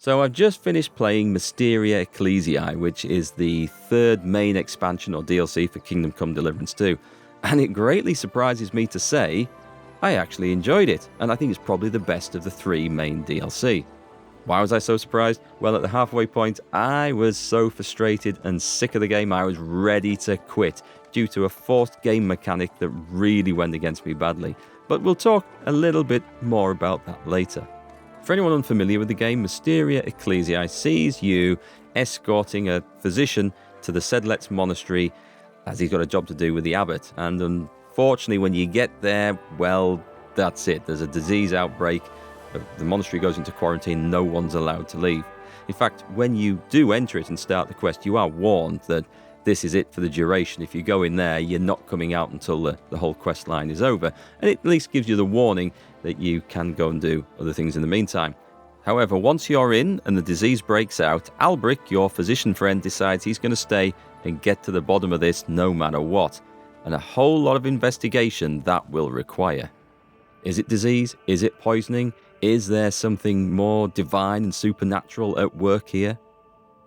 So I've just finished playing Mysteria Ecclesiae, which is the third main expansion or DLC for Kingdom Come Deliverance 2. And it greatly surprises me to say, I actually enjoyed it, and I think it's probably the best of the three main DLC. Why was I so surprised? Well, at the halfway point, I was so frustrated and sick of the game, I was ready to quit due to a forced game mechanic that really went against me badly. But we'll talk a little bit more about that later. For anyone unfamiliar with the game, Mysteria Ecclesiae sees you escorting a physician to the Sedletz Monastery as he's got a job to do with the abbot. And unfortunately, when you get there, well, that's it. There's a disease outbreak. The monastery goes into quarantine. No one's allowed to leave. In fact, when you do enter it and start the quest, you are warned that this is it for the duration. If you go in there, you're not coming out until the whole quest line is over. And it at least gives you the warning that you can go and do other things in the meantime. However, once you're in and the disease breaks out, Albric, your physician friend, decides he's going to stay and get to the bottom of this no matter what. And a whole lot of investigation that will require. Is it disease? Is it poisoning? Is there something more divine and supernatural at work here?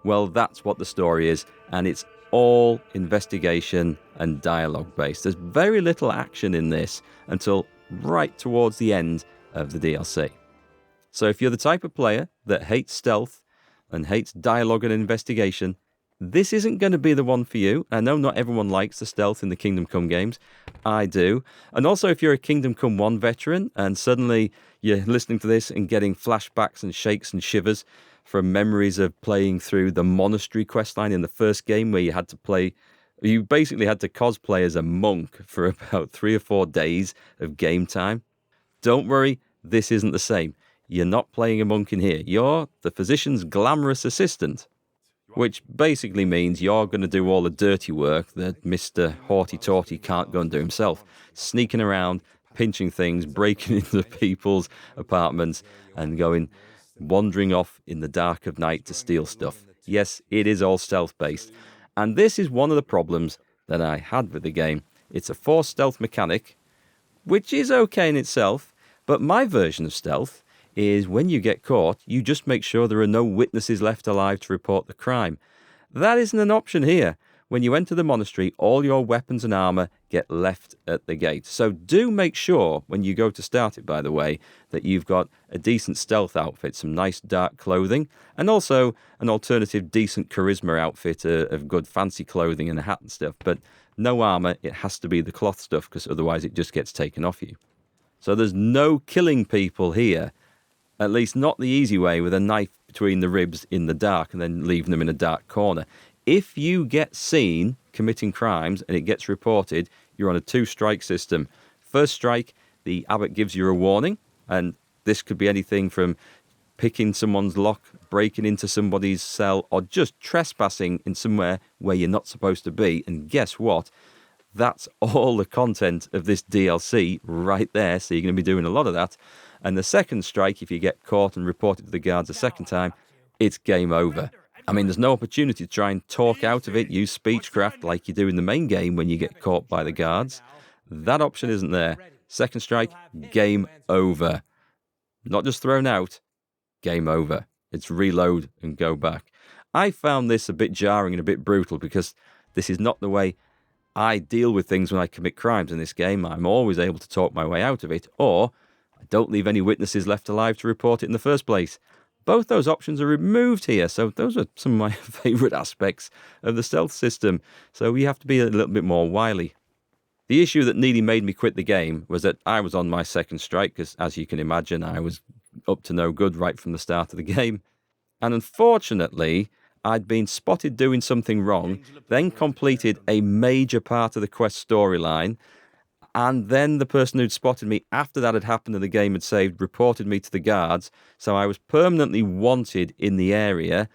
Well, that's what the story is, and it's all investigation and dialogue based. There's very little action in this until right towards the end of the DLC. So if you're the type of player that hates stealth and hates dialogue and investigation, this isn't going to be the one for you. I know not everyone likes the stealth in the Kingdom Come games. I do. And also if you're a Kingdom Come 1 veteran and suddenly you're listening to this and getting flashbacks and shakes and shivers from memories of playing through the monastery questline in the first game where you basically had to cosplay as a monk for about 3 or 4 days of game time. Don't worry, this isn't the same. You're not playing a monk in here. You're the physician's glamorous assistant, which basically means you're going to do all the dirty work that Mr. Horty-Torty can't go and do himself. Sneaking around, pinching things, breaking into people's apartments and wandering off in the dark of night to steal stuff. Yes, it is all stealth-based. And this is one of the problems that I had with the game. It's a forced stealth mechanic, which is okay in itself, but my version of stealth is when you get caught, you just make sure there are no witnesses left alive to report the crime. That isn't an option here. When you enter the monastery, all your weapons and armor get left at the gate. So do make sure, when you go to start it, by the way, that you've got a decent stealth outfit, some nice dark clothing, and also an alternative decent charisma outfit of good fancy clothing and a hat and stuff. But no armor, it has to be the cloth stuff, because otherwise it just gets taken off you. So there's no killing people here, at least not the easy way with a knife between the ribs in the dark and then leaving them in a dark corner. If you get seen committing crimes and it gets reported, you're on a 2-strike system. First strike, the abbot gives you a warning, and this could be anything from picking someone's lock, breaking into somebody's cell, or just trespassing in somewhere where you're not supposed to be. And guess what? That's all the content of this DLC right there, so you're going to be doing a lot of that. And the second strike, if you get caught and reported to the guards a second time, it's game over. I mean, there's no opportunity to try and talk out of it, use speechcraft like you do in the main game when you get caught by the guards. That option isn't there. Second strike, game over. Not just thrown out, game over. It's reload and go back. I found this a bit jarring and a bit brutal because this is not the way I deal with things when I commit crimes in this game. I'm always able to talk my way out of it, or I don't leave any witnesses left alive to report it in the first place. Both those options are removed here, so those are some of my favourite aspects of the stealth system, so we have to be a little bit more wily. The issue that nearly made me quit the game was that I was on my second strike, because as you can imagine, I was up to no good right from the start of the game. And unfortunately, I'd been spotted doing something wrong, then completed a major part of the quest storyline, and then the person who'd spotted me after that had happened and the game had saved reported me to the guards, so I was permanently wanted in the area,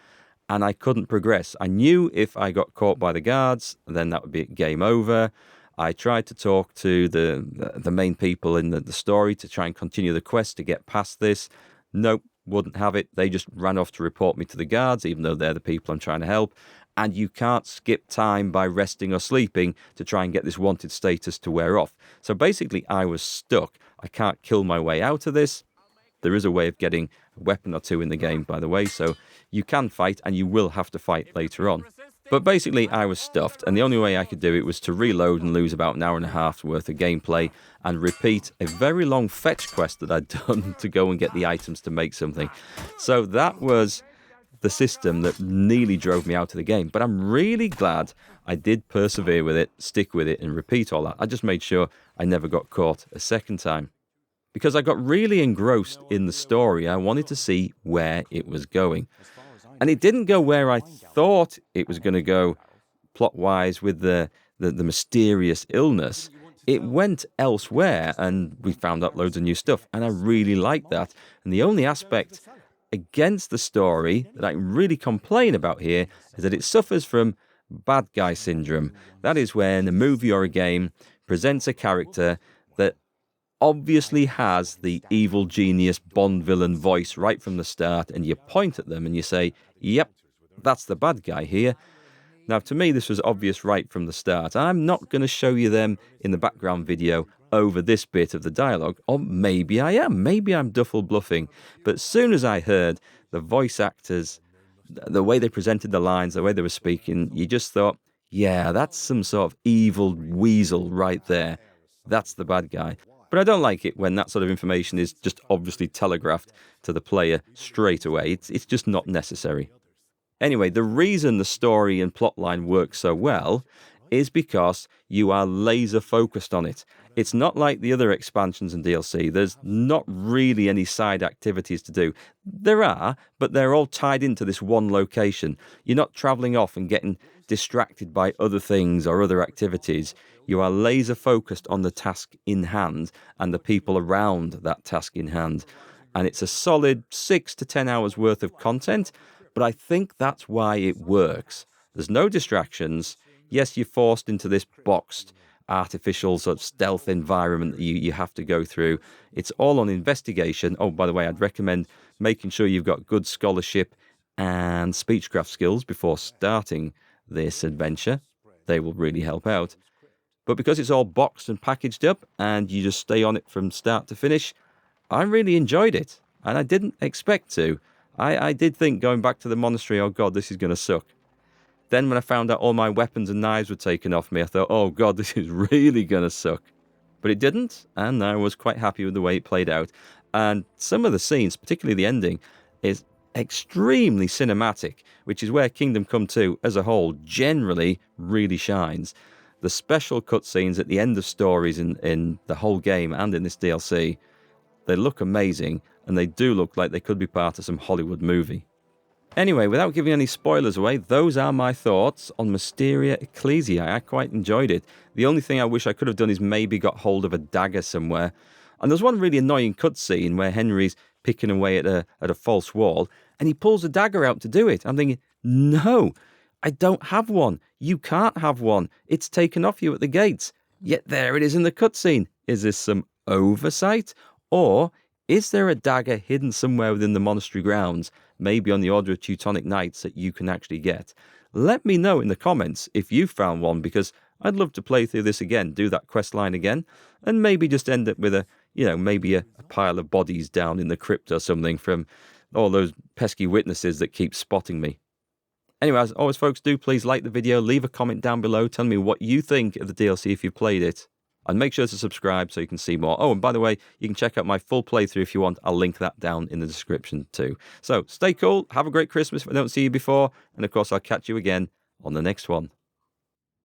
and I couldn't progress. I knew if I got caught by the guards, then that would be game over. I tried to talk to the main people in the story to try and continue the quest to get past this. Nope, wouldn't have it. They just ran off to report me to the guards, even though they're the people I'm trying to help. And you can't skip time by resting or sleeping to try and get this wanted status to wear off. So basically, I was stuck. I can't kill my way out of this. There is a way of getting weapon or two in the game, by the way, so you can fight, and you will have to fight later on. But basically, I was stuffed, and the only way I could do it was to reload and lose about an hour and a half's worth of gameplay and repeat a very long fetch quest that I'd done to go and get the items to make something. So that was the system that nearly drove me out of the game. But I'm really glad I did persevere with it, stick with it, and repeat all that. I just made sure I never got caught a second time. Because I got really engrossed in the story, I wanted to see where it was going. And it didn't go where I thought it was going to go plot-wise with the mysterious illness. It went elsewhere, and we found out loads of new stuff, and I really liked that. And the only aspect against the story that I really complain about here is that it suffers from bad guy syndrome. That is when a movie or a game presents a character that obviously has the evil genius Bond villain voice right from the start, and you point at them and you say, yep, that's the bad guy here. Now, to me, this was obvious right from the start. I'm not going to show you them in the background video over this bit of the dialogue, or maybe I am. Maybe I'm duffel bluffing. But as soon as I heard the voice actors, the way they presented the lines, the way they were speaking, you just thought, yeah, that's some sort of evil weasel right there. That's the bad guy. But I don't like it when that sort of information is just obviously telegraphed to the player straight away. It's just not necessary. Anyway, the reason the story and plotline work so well is because you are laser focused on it. It's not like the other expansions and DLC. There's not really any side activities to do. There are, but they're all tied into this one location. You're not travelling off and getting distracted by other things or other activities. You are laser focused on the task in hand and the people around that task in hand. And it's a solid 6 to 10 hours worth of content, but I think that's why it works. There's no distractions. Yes, you're forced into this boxed, artificial sort of stealth environment that you have to go through. It's all on investigation. Oh, by the way, I'd recommend making sure you've got good scholarship and speechcraft skills before starting this adventure. They will really help out. But because it's all boxed and packaged up and you just stay on it from start to finish, I really enjoyed it. And I didn't expect to. I did think going back to the monastery, oh God, this is going to suck. Then when I found out all my weapons and knives were taken off me, I thought, oh God, this is really going to suck. But it didn't, and I was quite happy with the way it played out. And some of the scenes, particularly the ending, is extremely cinematic, which is where Kingdom Come 2 as a whole generally really shines. The special cutscenes at the end of stories in the whole game and in this DLC, they look amazing, and they do look like they could be part of some Hollywood movie. Anyway, without giving any spoilers away, those are my thoughts on Mysteria Ecclesiae. I quite enjoyed it. The only thing I wish I could have done is maybe got hold of a dagger somewhere. And there's one really annoying cutscene where Henry's picking away at a false wall, and he pulls a dagger out to do it. I'm thinking, no, I don't have one. You can't have one. It's taken off you at the gates. Yet there it is in the cutscene. Is this some oversight? Or is there a dagger hidden somewhere within the monastery grounds, maybe on the Order of Teutonic Knights, that you can actually get? Let me know in the comments if you found one, because I'd love to play through this again, do that quest line again, and maybe just end up with maybe a pile of bodies down in the crypt or something from all those pesky witnesses that keep spotting me. Anyway, as always, folks, do please like the video, leave a comment down below, tell me what you think of the DLC if you've played it. And make sure to subscribe so you can see more. Oh, and by the way, you can check out my full playthrough if you want. I'll link that down in the description too. So stay cool, have a great Christmas if I don't see you before, and of course I'll catch you again on the next one.